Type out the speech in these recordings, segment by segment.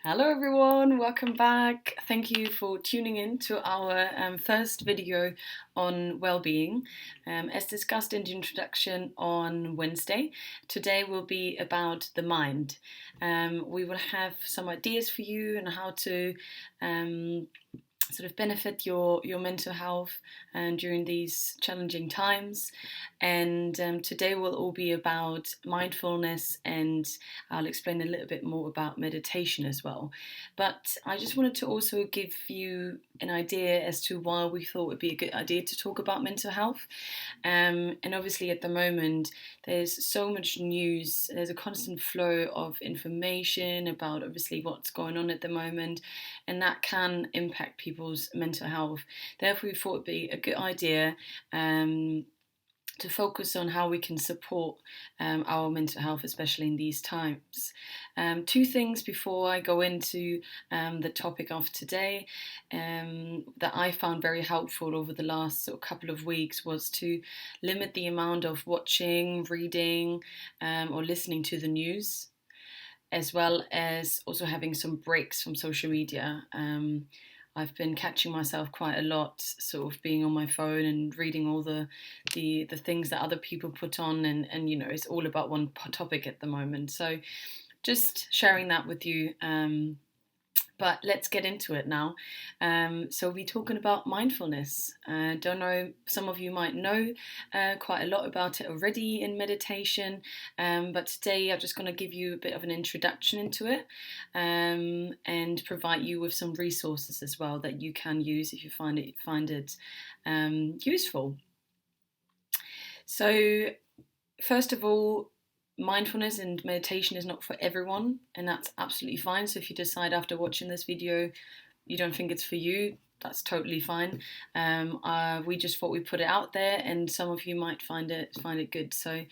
Hello everyone, welcome back. Thank you for tuning in to our first video on well-being. As discussed in the introduction on Wednesday, today will be about the mind. We will have some ideas for you on how to sort of benefit your mental health during these challenging times. And today will all be about mindfulness, and I'll explain a little bit more about meditation as well. But I just wanted to also give you an idea as to why we thought it would be a good idea to talk about mental health. And obviously at the moment there's so much news, there's a constant flow of information about obviously what's going on at the moment, and that can impact people's mental health. Therefore, we thought it'd be a good idea to focus on how we can support our mental health, especially in these times. Two things before I go into the topic of today that I found very helpful over the last couple of weeks was to limit the amount of watching, reading, or listening to the news, as well as also having some breaks from social media. I've been catching myself quite a lot, sort of being on my phone and reading all the things that other people put on, and it's all about one topic at the moment. So just sharing that with you. But let's get into it now. So we're talking about mindfulness. Don't know, some of you might know quite a lot about it already in meditation, but today I'm just going to give you a bit of an introduction into it, and provide you with some resources as well that you can use if you find it useful. So first of all, mindfulness and meditation is not for everyone, and that's absolutely fine. So if you decide after watching this video you don't think it's for you, that's totally fine. We just thought we'd put it out there, and some of you might find it good. So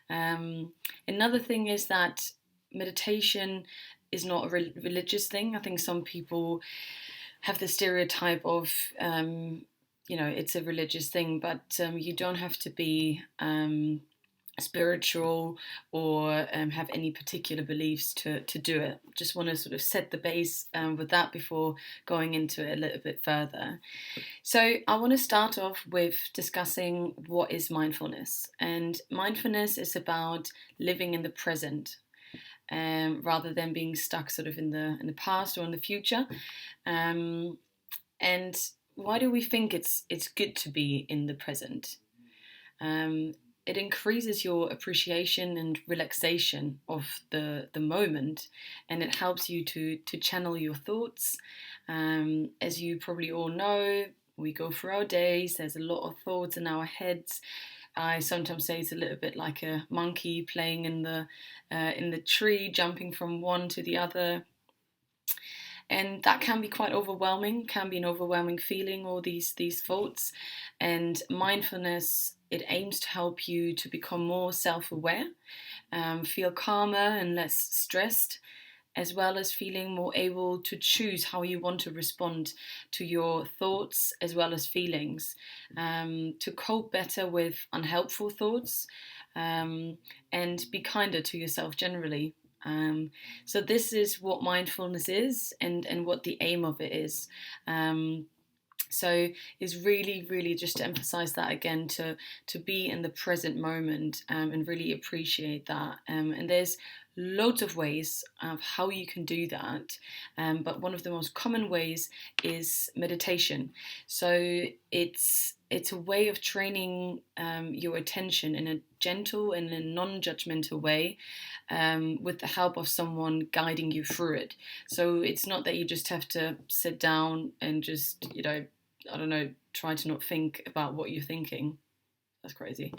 another thing is that meditation is not a religious thing. I think some people have the stereotype of it's a religious thing, but you don't have to be spiritual or have any particular beliefs to do it. Just want to sort of set the base with that before going into it a little bit further. So I want to start off with discussing what is mindfulness. And mindfulness is about living in the present, rather than being stuck sort of in the past or in the future. And why do we think it's good to be in the present? It increases your appreciation and relaxation of the moment, and it helps you to channel your thoughts. As you probably all know, we go through our days, there's a lot of thoughts in our heads. I sometimes say it's a little bit like a monkey playing in the tree, jumping from one to the other. And that can be quite overwhelming, can be an overwhelming feeling, all these thoughts. And mindfulness, it aims to help you to become more self-aware, feel calmer and less stressed, as well as feeling more able to choose how you want to respond to your thoughts as well as feelings, to cope better with unhelpful thoughts, and be kinder to yourself generally. So this is what mindfulness is, and what the aim of it is. So is really just to emphasize that again, to be in the present moment, and really appreciate that. And there's loads of ways of how you can do that, but one of the most common ways is meditation. So it's a way of training your attention in a gentle and a non-judgmental way, with the help of someone guiding you through it. So it's not that you just have to sit down and just, try to not think about what you're thinking. That's crazy.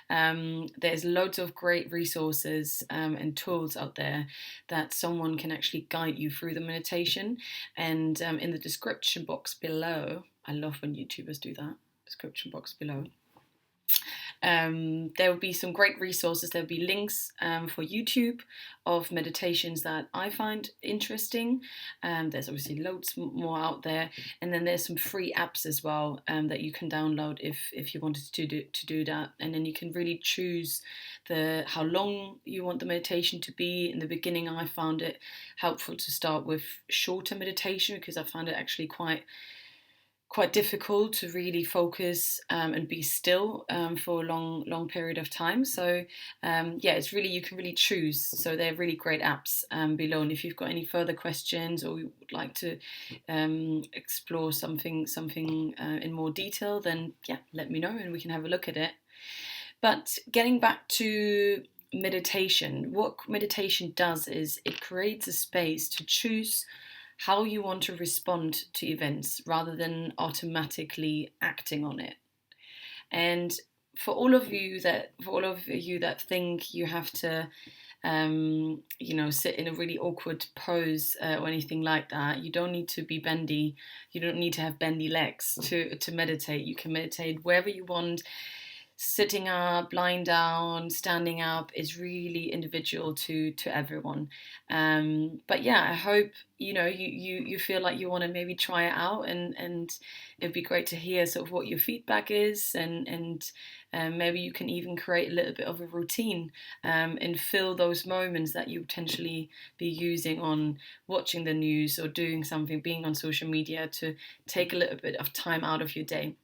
There's loads of great resources and tools out there that someone can actually guide you through the meditation. And in the description box below, I love when YouTubers do that, description box below. There will be some great resources. There'll be links for YouTube of meditations that I find interesting. There's obviously loads more out there, and then there's some free apps as well that you can download if you wanted to do that, and then you can really choose how long you want the meditation to be. In the beginning, I found it helpful to start with shorter meditation because I found it actually quite difficult to really focus and be still for a long period of time. So it's really, you can really choose. So they're really great apps below. And if you've got any further questions or you would like to explore something in more detail, then let me know and we can have a look at it. But getting back to meditation, what meditation does is it creates a space to choose how you want to respond to events rather than automatically acting on it. And for all of you that think you have to sit in a really awkward pose or anything like that, you don't need to be bendy. You don't need to have bendy legs to meditate. You can meditate wherever you want. Sitting up, lying down, standing up is really individual to everyone. But I hope you feel like you want to maybe try it out, and it'd be great to hear sort of what your feedback is, and maybe you can even create a little bit of a routine and fill those moments that you potentially be using on watching the news or doing something, being on social media, to take a little bit of time out of your day.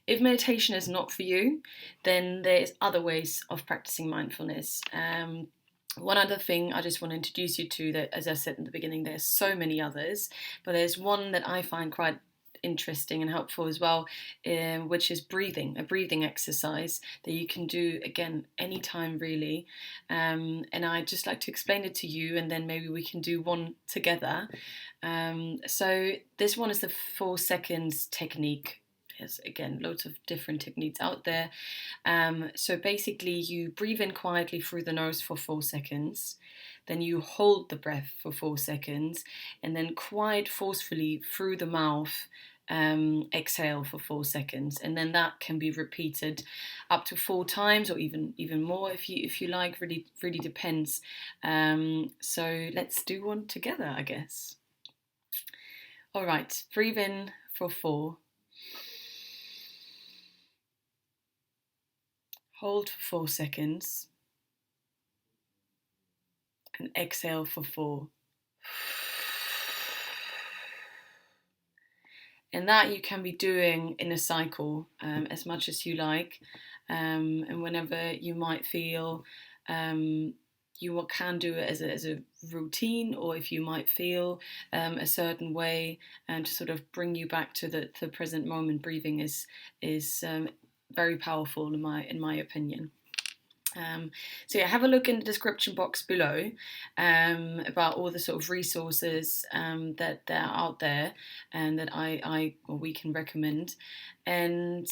If meditation is not for you, then there's other ways of practicing mindfulness. One other thing I just want to introduce you to, that, as I said in the beginning, there's so many others, but there's one that I find quite interesting and helpful as well, which is a breathing exercise that you can do, again, anytime really. And I'd just like to explain it to you, and then maybe we can do one together. So this one is the 4 seconds technique. There's, again, loads of different techniques out there. So basically you breathe in quietly through the nose for 4 seconds, then you hold the breath for 4 seconds, and then quite forcefully through the mouth exhale for 4 seconds, and then that can be repeated up to 4 times or even more if you like. Really depends. So let's do one together, I guess. All right, breathe in for 4. Hold for 4 seconds and exhale for 4. And that you can be doing in a cycle as much as you like, and whenever you might feel you can do it as a routine, or if you might feel a certain way, and to sort of bring you back to the present moment. Breathing is very powerful in my opinion. So have a look in the description box below about all the sort of resources that are out there and that we can recommend. And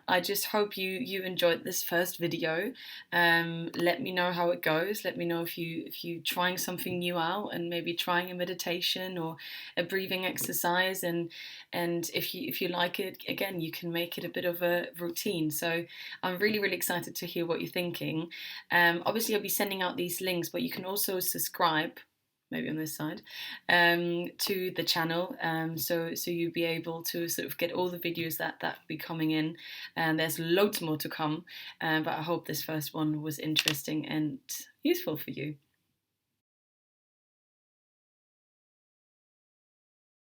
I just hope you enjoyed this first video. Let me know how it goes. Let me know if you trying something new out, and maybe trying a meditation or a breathing exercise, and if you like it, again, you can make it a bit of a routine. So I'm really excited to hear what you're thinking. Obviously I'll be sending out these links, but you can also subscribe, maybe on this side, to the channel, so you'll be able to sort of get all the videos that be coming in, and there's loads more to come, but I hope this first one was interesting and useful for you.